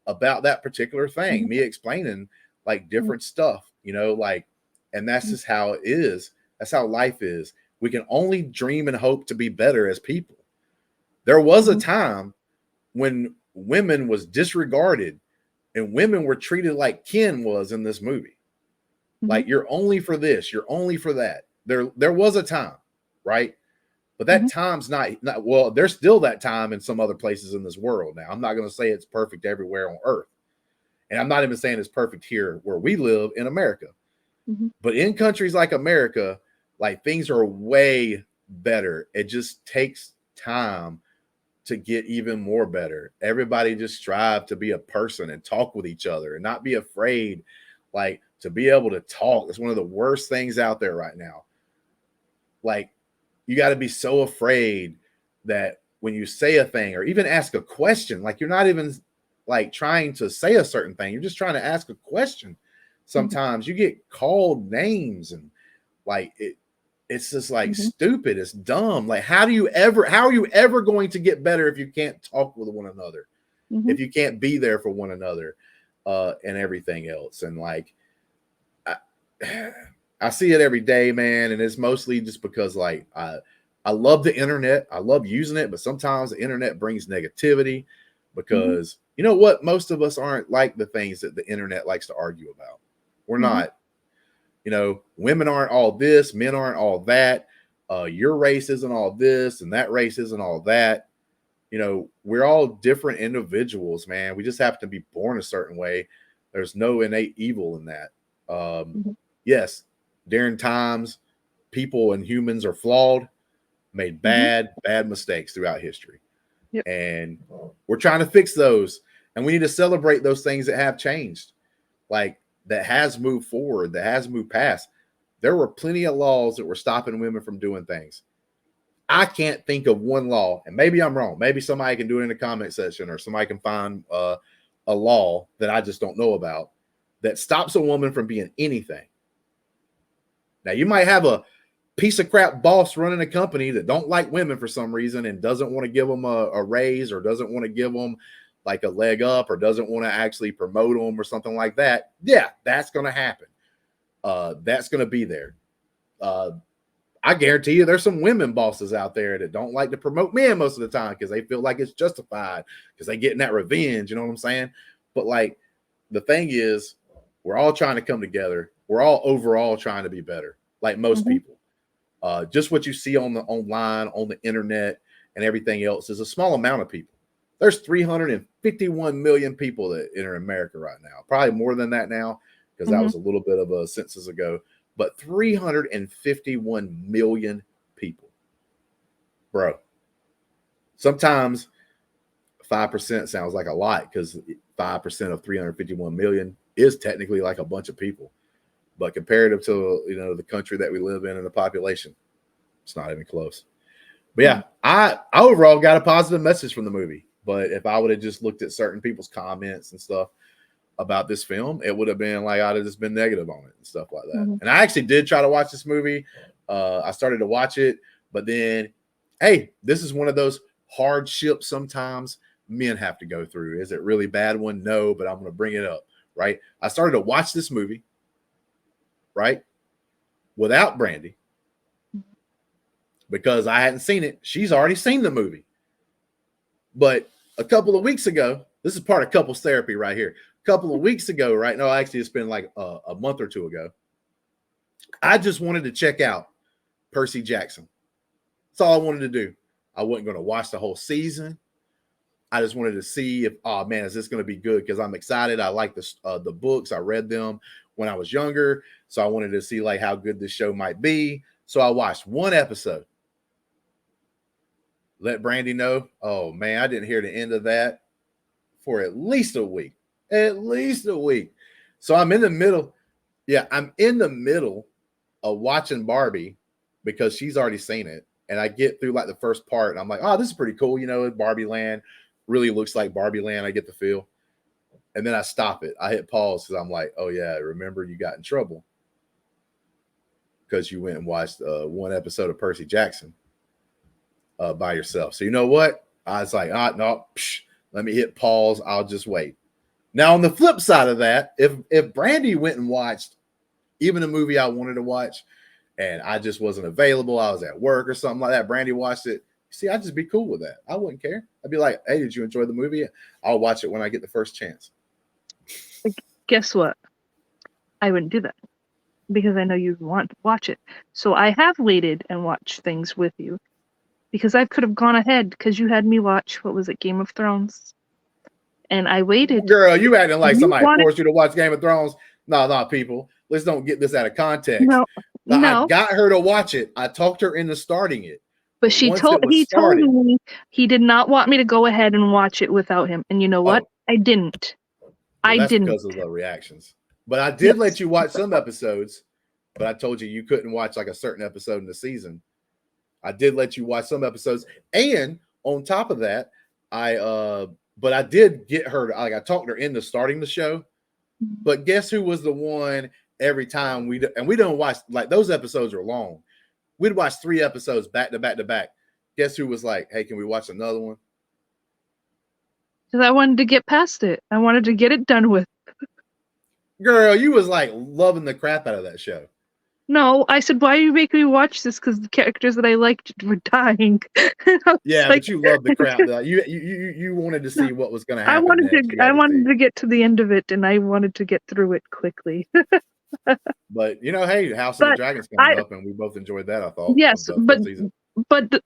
about that particular thing. Me explaining like different stuff, you know, like, and that's just how it is. That's how life is. We can only dream and hope to be better as people. There was a time when women was disregarded and women were treated like Ken was in this movie. Like you're only for this, you're only for that. There was a time, right? But that time's not well, there's still that time in some other places in this world now. I'm not going to say it's perfect everywhere on earth. And I'm not even saying it's perfect here where we live in America. But in countries like America, like things are way better. It just takes time to get even more better. Everybody just strive to be a person and talk with each other and not be afraid, like to be able to talk. It's one of the worst things out there right now. Like you got to be so afraid that when you say a thing or even ask a question, like you're not even like trying to say a certain thing. You're just trying to ask a question. Sometimes you get called names and like it's just like stupid. It's dumb. Like how are you ever going to get better if you can't talk with one another? If you can't be there for one another and everything else. And like I see it every day, man. And it's mostly just because like I love the internet. I love using it, but sometimes the internet brings negativity because you know what? Most of us aren't like the things that the internet likes to argue about. We're not. You know, women aren't all this, men aren't all that. Your race isn't all this, and that race isn't all that. You know, we're all different individuals, man. We just have to be born a certain way. There's no innate evil in that. Yes, during times, people and humans are flawed, made bad mistakes throughout history. And we're trying to fix those. And we need to celebrate those things that have changed. Like, that has moved forward, that has moved past. There were plenty of laws that were stopping women from doing things. I can't think of one law, and maybe I'm wrong. Maybe somebody can do it in the comment section or somebody can find a law that I just don't know about that stops a woman from being anything. Now, you might have a piece of crap boss running a company that don't like women for some reason and doesn't want to give them a raise or doesn't want to give them like a leg up or doesn't want to actually promote them or something like that. Yeah, that's going to happen. That's going to be there. I guarantee you there's some women bosses out there that don't like to promote men most of the time because they feel like it's justified because they getting that revenge. You know what I'm saying? But like the thing is, we're all trying to come together. We're all overall trying to be better, like most people. Just what you see on the online, on the internet, and everything else is a small amount of people. There's 351 million people that enter America right now. Probably more than that now because that was a little bit of a census ago. But 351 million people. Bro, sometimes 5% sounds like a lot because 5% of 351 million is technically like a bunch of people. But comparative to, you know, the country that we live in and the population, it's not even close. But yeah, I overall got a positive message from the movie. But if I would have just looked at certain people's comments and stuff about this film, it would have been like I'd have just been negative on it and stuff like that. And I actually did try to watch this movie. I started to watch it, but then, hey, this is one of those hardships sometimes men have to go through. Is it really bad one? No, but I'm going to bring it up, right? I started to watch this movie, right, without Brandi because I hadn't seen it. She's already seen the movie. But a couple of weeks ago, this is part of couples therapy right here. A couple of weeks ago, right? No, actually, it's been like a month or two ago. I just wanted to check out Percy Jackson. That's all I wanted to do. I wasn't going to watch the whole season. I just wanted to see if, oh man, is this going to be good? Because I'm excited. I like the books. I read them when I was younger. So I wanted to see like how good this show might be. So I watched one episode. Let Brandi know. Oh man, I didn't hear the end of that for at least a week. At least a week. So I'm in the middle. Yeah, I'm in the middle of watching Barbie because she's already seen it. And I get through like the first part and I'm like, oh, this is pretty cool. You know, Barbie Land really looks like Barbie Land. I get the feel. And then I stop it. I hit pause because I'm like, oh yeah, remember you got in trouble because you went and watched one episode of Percy Jackson by yourself. So you know what? I was like, no, let me hit pause. I'll just wait. Now on the flip side of that, if Brandi went and watched even a movie I wanted to watch and I just wasn't available, I was at work or something like that, Brandi watched it. See, I'd just be cool with that. I wouldn't care. I'd be like, hey, did you enjoy the movie? I'll watch it when I get the first chance. Guess what? I wouldn't do that because I know you want to watch it. So I have waited and watched things with you because I could have gone ahead because you had me watch, what was it, Game of Thrones? And I waited. Girl, you acting like somebody forced you to watch Game of Thrones. No, people. Let's don't get this out of context. No. I got her to watch it. I talked her into starting it. But he told me he did not want me to go ahead and watch it without him. And you know what? I didn't. Well, that's because of the reactions. But I did let you watch some episodes, but I told you couldn't watch like a certain episode in the season. I did let you watch some episodes. And on top of that, but I did get her to, like, I talked her into starting the show. But guess who was the one every time we don't watch, like, those episodes are long. We'd watch 3 episodes back to back to back. Guess who was like, hey, can we watch another one? Because I wanted to get past it. I wanted to get it done with. Girl, you was like loving the crap out of that show. No, I said, why are you making me watch this? Because the characters that I liked were dying. Yeah, but you loved the crap. You wanted to see what was going to happen. I wanted to get to the end of it, and I wanted to get through it quickly. But you know, hey, House of the Dragon's coming up, and we both enjoyed that. I thought. Yes, but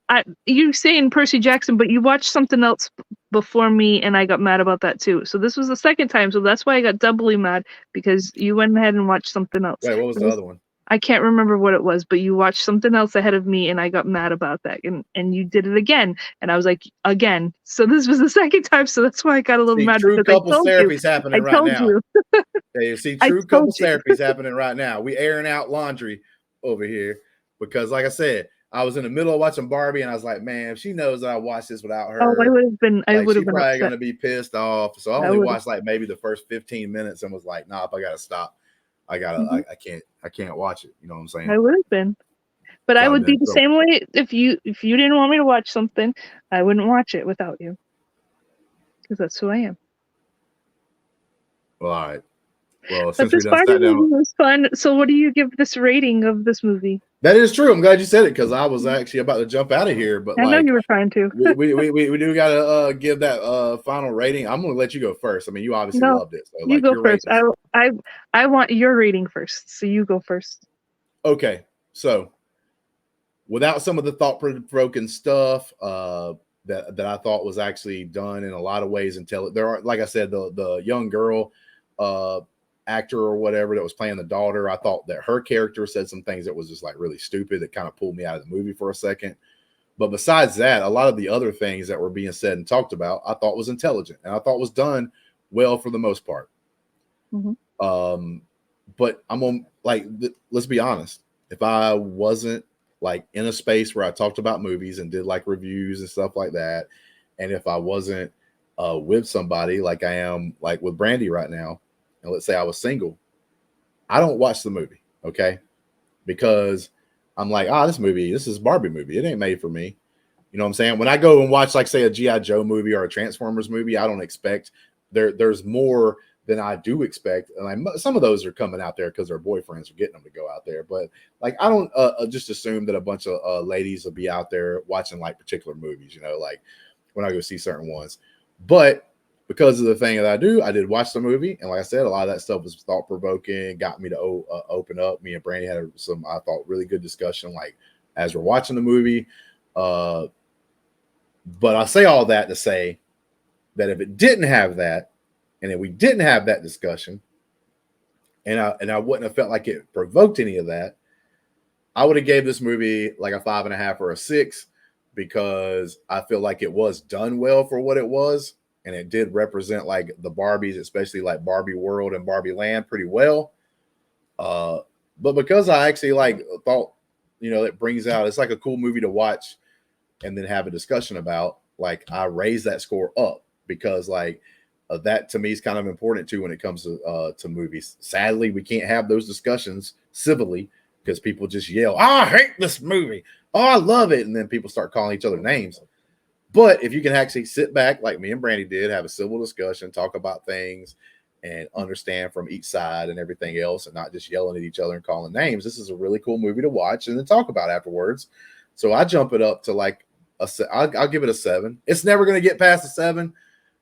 you saying Percy Jackson, but you watched something else before me, and I got mad about that too. So this was the second time, so that's why I got doubly mad because you went ahead and watched something else. Wait, what was the other one? I can't remember what it was, but you watched something else ahead of me, and I got mad about that, and you did it again, and I was like, again. So this was the second time, so that's why I got a little mad. True couples therapy is happening right now. You see, true couples therapy is happening right now. We airing out laundry over here because, like I said, I was in the middle of watching Barbie, and I was like, man, if she knows that I watched this without her, I would have been. She's probably gonna be pissed off. So I only watched like maybe the first 15 minutes and was like, nah, I gotta stop. I can't watch it. You know what I'm saying? I would have been, but I would be the same way if you didn't want me to watch something, I wouldn't watch it without you, because that's who I am. Well, all right. Well, since this Barbie movie was fun, so what do you give this rating of this movie? That is true. I'm glad you said it because I was actually about to jump out of here, but I know you were trying to. we do gotta give that final rating. I'm gonna let you go first. I mean, you obviously loved it. So you go first. I want your rating first, so you go first. Okay, so without some of the thought-provoking stuff that I thought was actually done in a lot of ways, there are, like I said, the young girl actor or whatever that was playing the daughter, I thought that her character said some things that was just like really stupid that kind of pulled me out of the movie for a second. But besides that, a lot of the other things that were being said and talked about, I thought was intelligent and I thought was done well for the most part. Mhm. But I'm on like, let's be honest. If I wasn't like in a space where I talked about movies and did like reviews and stuff like that, and if I wasn't with somebody like I am like with Brandi right now, and let's say I was single, I don't watch the movie, okay? Because I'm like, this is Barbie movie. It ain't made for me. You know what I'm saying? When I go and watch, like, say, a G.I. Joe movie or a Transformers movie, I don't expect there's more than I do expect. And some of those are coming out there because their boyfriends are getting them to go out there. But like, I don't just assume that a bunch of ladies will be out there watching like particular movies, you know, like when I go see certain ones. But because of the thing that I did watch the movie. And like I said, a lot of that stuff was thought provoking, got me to open up. Me and Brandi had some, I thought, really good discussion, like as we're watching the movie. But I say all that to say that if it didn't have that, and if we didn't have that discussion, and I wouldn't have felt like it provoked any of that, I would have gave this movie like a 5.5 or a 6, because I feel like it was done well for what it was, and it did represent like the Barbies, especially like Barbie World and Barbie Land, pretty well. But because I actually like thought, you know, it brings out, it's like a cool movie to watch and then have a discussion about, like, I raised that score up because like that to me is kind of important too when it comes to movies. Sadly, we can't have those discussions civilly because people just yell, oh, I hate this movie, oh, I love it, and then people start calling each other names. But if you can actually sit back like me and Brandi did, have a civil discussion, talk about things, and understand from each side and everything else, and not just yelling at each other and calling names, this is a really cool movie to watch and then talk about afterwards. So I jump it up to like I'll give it a 7. It's never going to get past a 7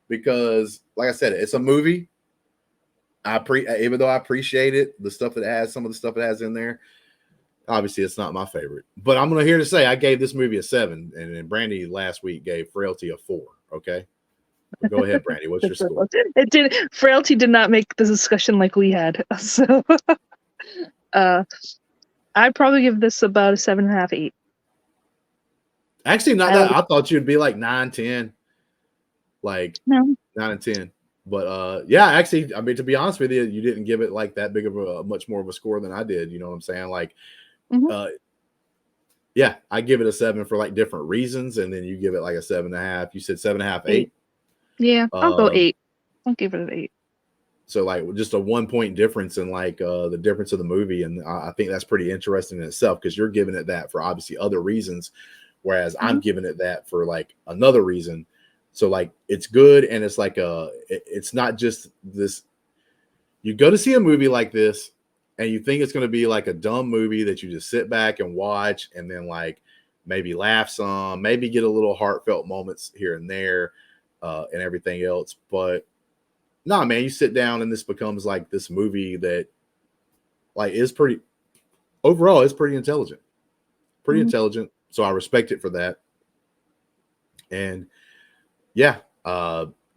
because, like I said, it's a movie. Even though I appreciate it, the stuff that it has, some of the stuff it has in there, obviously it's not my favorite. But I'm going to here to say I gave this movie a 7, and then Brandi last week gave Frailty a 4. Okay, go ahead, Brandi. What's your score? Frailty did not make the discussion like we had. So I'd probably give this about a 7.5, 8. Actually, not that. I thought you'd be like 9, 10. Like no. 9 and 10. But yeah, actually, I mean, to be honest with you, you didn't give it like that big of a much more of a score than I did. You know what I'm saying? Like, yeah, I give it a 7 for like different reasons, and then you give it like a 7.5. You said 7.5, 8. Yeah, I'll go 8. I'll give it an 8. So like just a 1 point difference in like the difference of the movie, and I think that's pretty interesting in itself because you're giving it that for obviously other reasons, whereas I'm giving it that for like another reason. So like it's good, and it's like it's not just this. You go to see a movie like this, and you think it's going to be like a dumb movie that you just sit back and watch, and then like maybe laugh some, maybe get a little heartfelt moments here and there, and everything else. But nah, man, you sit down and this becomes like this movie that like is pretty overall, it's pretty intelligent. Pretty intelligent. So I respect it for that. And yeah,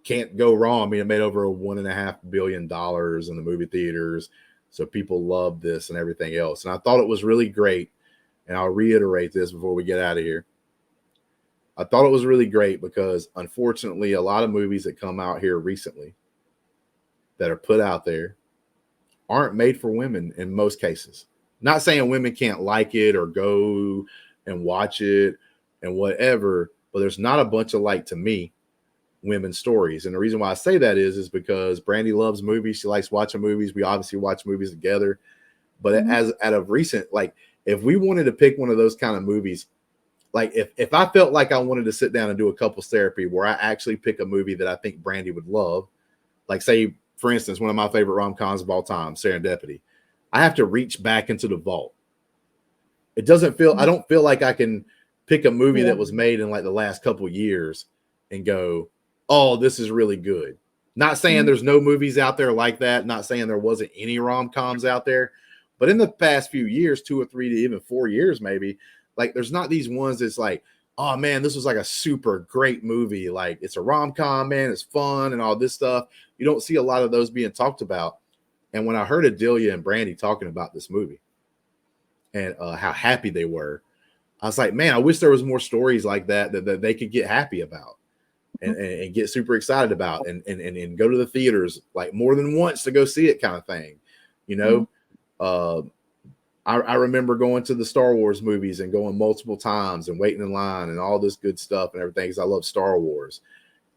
can't go wrong. I mean, it made over $1.5 billion in the movie theaters. So people love this and everything else. And I thought it was really great. And I'll reiterate this before we get out of here. I thought it was really great because unfortunately, a lot of movies that come out here recently that are put out there aren't made for women in most cases. Not saying women can't like it or go and watch it and whatever, but there's not a bunch of, like, to me, women's stories. And the reason why I say that is because Brandi loves movies. She likes watching movies. We obviously watch movies together. But as out of recent, like, if we wanted to pick one of those kind of movies, like if I felt like I wanted to sit down and do a couples therapy where I actually pick a movie that I think Brandi would love, like, say, for instance, one of my favorite rom-coms of all time, Serendipity, I have to reach back into the vault. It doesn't feel, I don't feel like I can pick a movie that was made in like the last couple years and go, oh, this is really good. Not saying there's no movies out there like that. Not saying there wasn't any rom-coms out there. But in the past few years, 2 or 3 to even 4 years, maybe, like, there's not these ones that's like, oh man, this was like a super great movie. Like, it's a rom-com, man, it's fun and all this stuff. You don't see a lot of those being talked about. And when I heard Adelia and Brandi talking about this movie and how happy they were, I was like, man, I wish there was more stories like that they could get happy about and get super excited about and go to the theaters like more than once to go see it, kind of thing. You know, I remember going to the Star Wars movies and going multiple times and waiting in line and all this good stuff and everything, because I love Star Wars.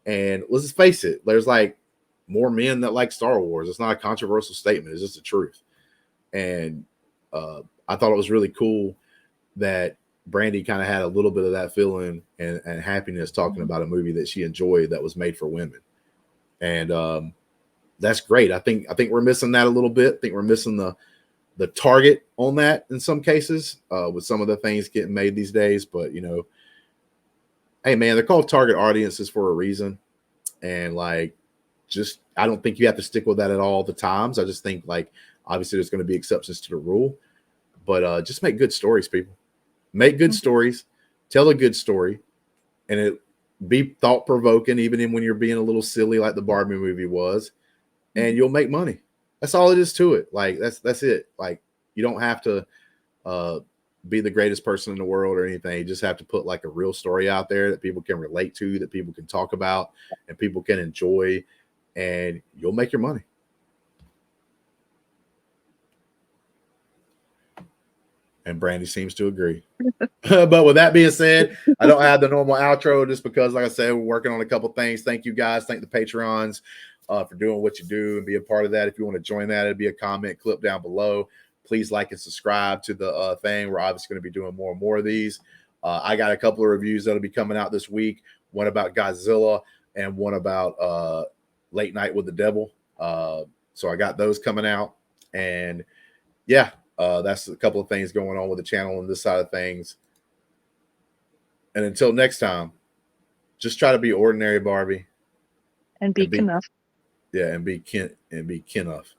And let's just face it, there's like more men that like Star Wars. It's not a controversial statement. It's just the truth. And I thought it was really cool that Brandi kind of had a little bit of that feeling and happiness talking about a movie that she enjoyed that was made for women. And that's great. I think we're missing that a little bit. I think we're missing the target on that in some cases with some of the things getting made these days. But, you know, hey, man, they're called target audiences for a reason. And like, just, I don't think you have to stick with that at all the times. I just think like, obviously there's going to be exceptions to the rule, but just make good stories, people. Make good stories, tell a good story, and it be thought provoking, even when you're being a little silly like the Barbie movie was, and you'll make money. That's all it is to it. Like that's it. Like you don't have to be the greatest person in the world or anything. You just have to put like a real story out there that people can relate to, that people can talk about, and people can enjoy, and you'll make your money. And Brandi seems to agree. But with that being said, I don't have the normal outro just because, like I said, we're working on a couple things. Thank you guys. Thank the Patreons for doing what you do and be a part of that. If you want to join that, it'd be a comment clip down below. Please like and subscribe to the thing. We're obviously going to be doing more and more of these. I got a couple of reviews that'll be coming out this week. One about Godzilla and one about Late Night with the Devil. So I got those coming out. And yeah. That's a couple of things going on with the channel and this side of things. And until next time, just try to be ordinary, Barbie. And be enough. Yeah, and be kin enough.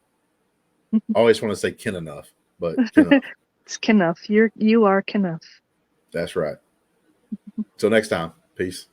I always want to say kin enough, but kin it's enough. You are enough. That's right. Till next time. Peace.